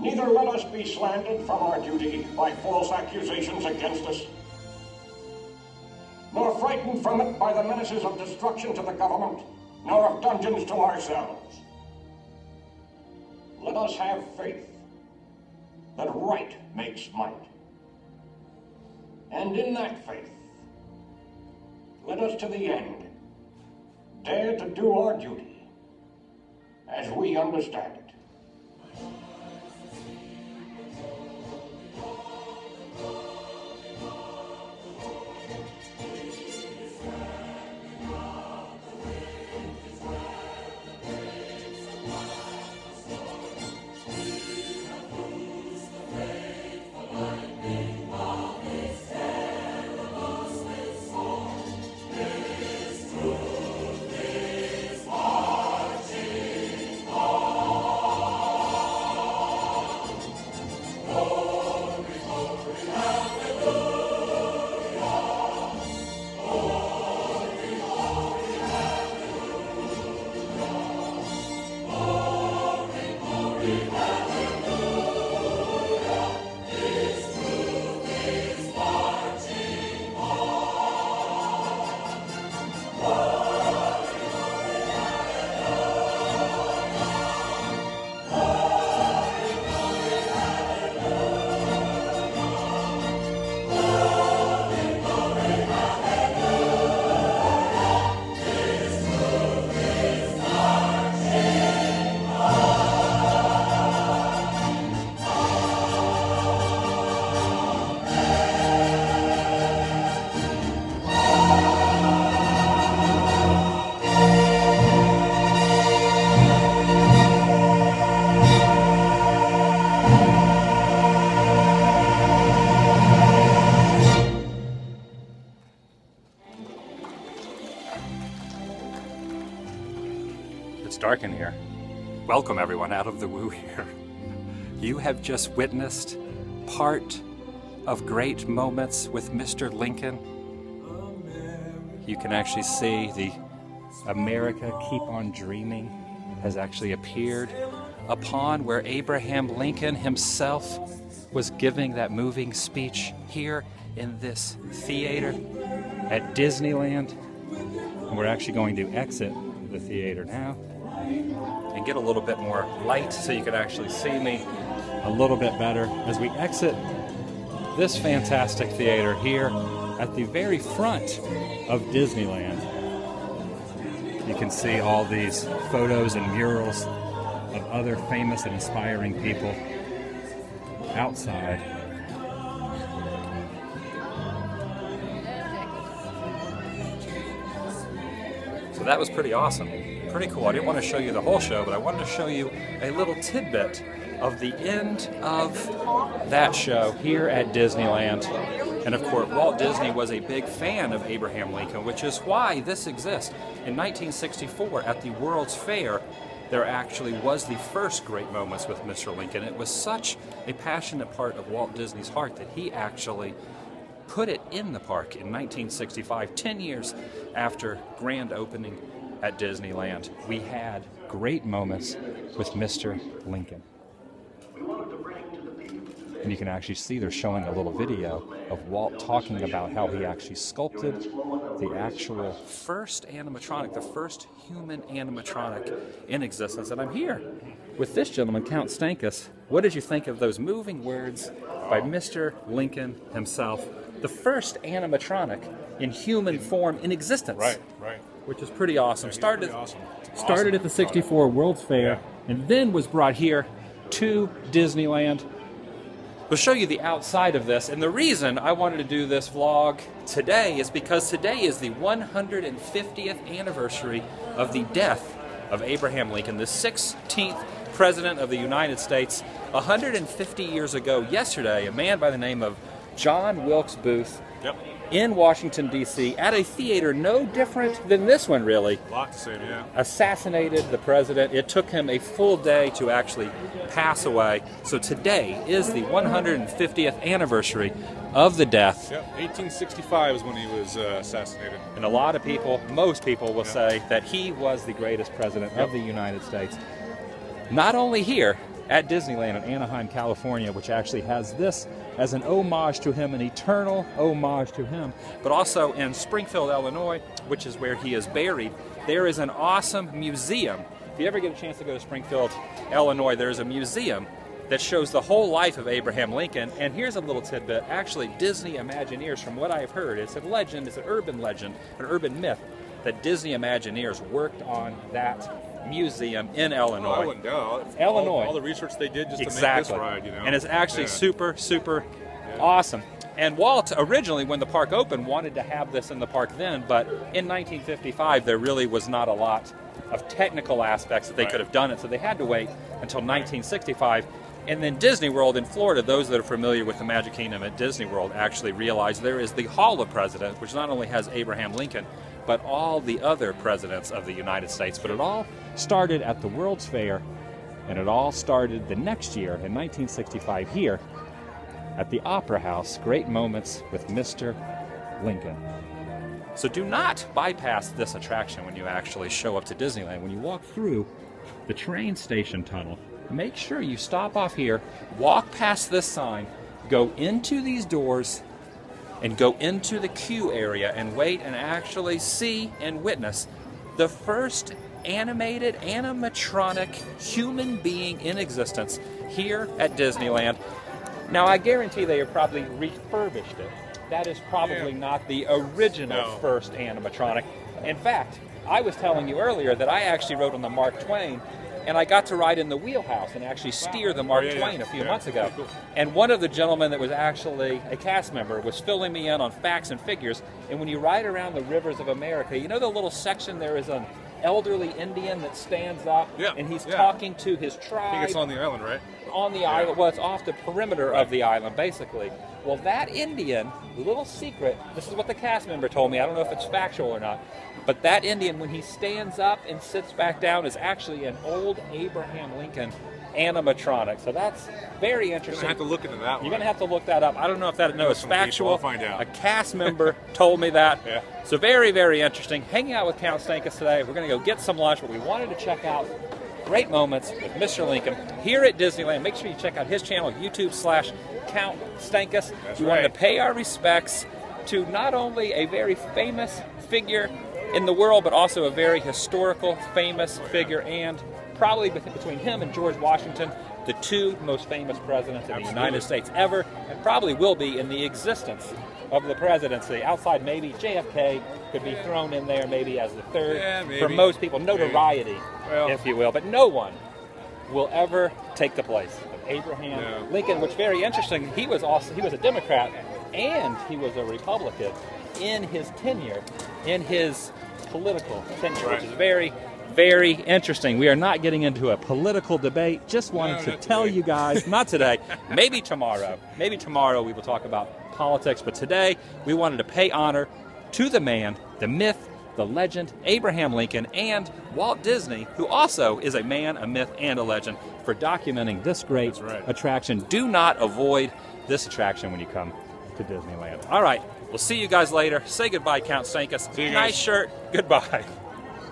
Neither let us be slandered from our duty by false accusations against us, nor frightened from it by the menaces of destruction to the government, nor of dungeons to ourselves. Let us have faith that right makes might. And in that faith, let us to the end dare to do our duty as we understand it. It's dark in here. Welcome everyone out of the woo here. You have just witnessed part of great moments with Mr. Lincoln. You can actually see the America Keep on Dreaming has actually appeared upon where Abraham Lincoln himself was giving that moving speech here in this theater at Disneyland. And we're actually going to exit the theater now and get a little bit more light so you can actually see me a little bit better as we exit this fantastic theater here at the very front of Disneyland. You can see all these photos and murals of other famous and inspiring people outside. So that was pretty awesome. Pretty cool. I didn't want to show you the whole show, but I wanted to show you a little tidbit of the end of that show here at Disneyland. And of course, Walt Disney was a big fan of Abraham Lincoln, which is why this exists. In 1964, at the World's Fair, there actually was the first Great Moments with Mr. Lincoln. It was such a passionate part of Walt Disney's heart that he actually put it in the park in 1965, 10 years after grand opening at Disneyland. We had great moments with Mr. Lincoln. And you can actually see they're showing a little video of Walt talking about how he actually sculpted the actual first animatronic, the first human animatronic in existence. And I'm here with this gentleman, Count Stankus. What did you think of those moving words by Mr. Lincoln himself? The first animatronic in human form in existence. Right. Which is pretty awesome. Started at the 64 World's Fair, and then was brought here to Disneyland. We'll show you the outside of this, and the reason I wanted to do this vlog today is because today is the 150th anniversary of the death of Abraham Lincoln, the 16th President of the United States. 150 years ago yesterday, a man by the name of John Wilkes Booth in Washington, D.C., at a theater no different than this one, really. A lot the same, yeah. Assassinated the president. It took him a full day to actually pass away. So today is the 150th anniversary of the death. Yep, 1865 is when he was assassinated. And a lot of people, most people, will say that he was the greatest president of the United States. Not only here at Disneyland in Anaheim, California, which actually has this as an homage to him, an eternal homage to him. But also in Springfield, Illinois, which is where he is buried, there is an awesome museum. If you ever get a chance to go to Springfield, Illinois, there's a museum that shows the whole life of Abraham Lincoln. And here's a little tidbit. Actually, Disney Imagineers, from what I've heard, it's a legend, it's an urban legend, an urban myth, that Disney Imagineers worked on that museum in Illinois. I wouldn't doubt. Illinois. All the research they did just exactly. to make this ride, you know. And it's actually super awesome. And Walt originally, when the park opened, wanted to have this in the park then, but in 1955 there really was not a lot of technical aspects that they could have done it, so they had to wait until 1965. And then Disney World in Florida, those that are familiar with the Magic Kingdom at Disney World actually realize there is the Hall of Presidents, which not only has Abraham Lincoln, but all the other presidents of the United States. But it all started at the World's Fair, and it all started the next year in 1965 here at the Opera House. Great moments with Mr. Lincoln. So do not bypass this attraction when you actually show up to Disneyland. When you walk through the train station tunnel, make sure you stop off here, walk past this sign, go into these doors, and go into the queue area and wait and actually see and witness the first animated, animatronic human being in existence here at Disneyland. Now, I guarantee they have probably refurbished it. That is probably not the original first animatronic. In fact, I was telling you earlier that I actually rode on the Mark Twain, and I got to ride in the wheelhouse and actually steer the Mark Twain a few months ago. And one of the gentlemen that was actually a cast member was filling me in on facts and figures. And when you ride around the rivers of America, you know the little section there is an elderly Indian that stands up and he's talking to his tribe. I think it's on the island, right? On the island. Well, it's off the perimeter of the island, basically. Well, that Indian, little secret, this is what the cast member told me, I don't know if it's factual or not, but that Indian, when he stands up and sits back down, is actually an old Abraham Lincoln animatronic. So that's very interesting. You're going to have to look into that one. You're going to have to look that up. I don't know if that is factual. I'll find out. A cast member told me that. So very interesting. Hanging out with Count Stankus today. We're going to go get some lunch, but we wanted to check out great moments with Mr. Lincoln here at Disneyland. Make sure you check out his channel, YouTube/Count Stankus. We wanted to pay our respects to not only a very famous figure in the world, but also a very historical, famous figure, and probably between him and George Washington, the two most famous presidents in the United States ever, and probably will be in the existence of the presidency. Outside, maybe JFK could be thrown in there maybe as the third. For most people, notoriety, if you will, but no one will ever take the place of Abraham Lincoln, which very interesting. He was a Democrat and he was a Republican in his tenure, in his political tenure, which is very interesting. We are not getting into a political debate. Just wanted to tell you guys, not today, maybe tomorrow. Maybe tomorrow we will talk about politics, but today we wanted to pay honor to the man, the myth, the legend, Abraham Lincoln, and Walt Disney, who also is a man, a myth, and a legend, for documenting this great attraction. Do not avoid this attraction when you come to Disneyland. All right, we'll see you guys later. Say goodbye, Count Stankus. See you guys. Nice shirt. Goodbye.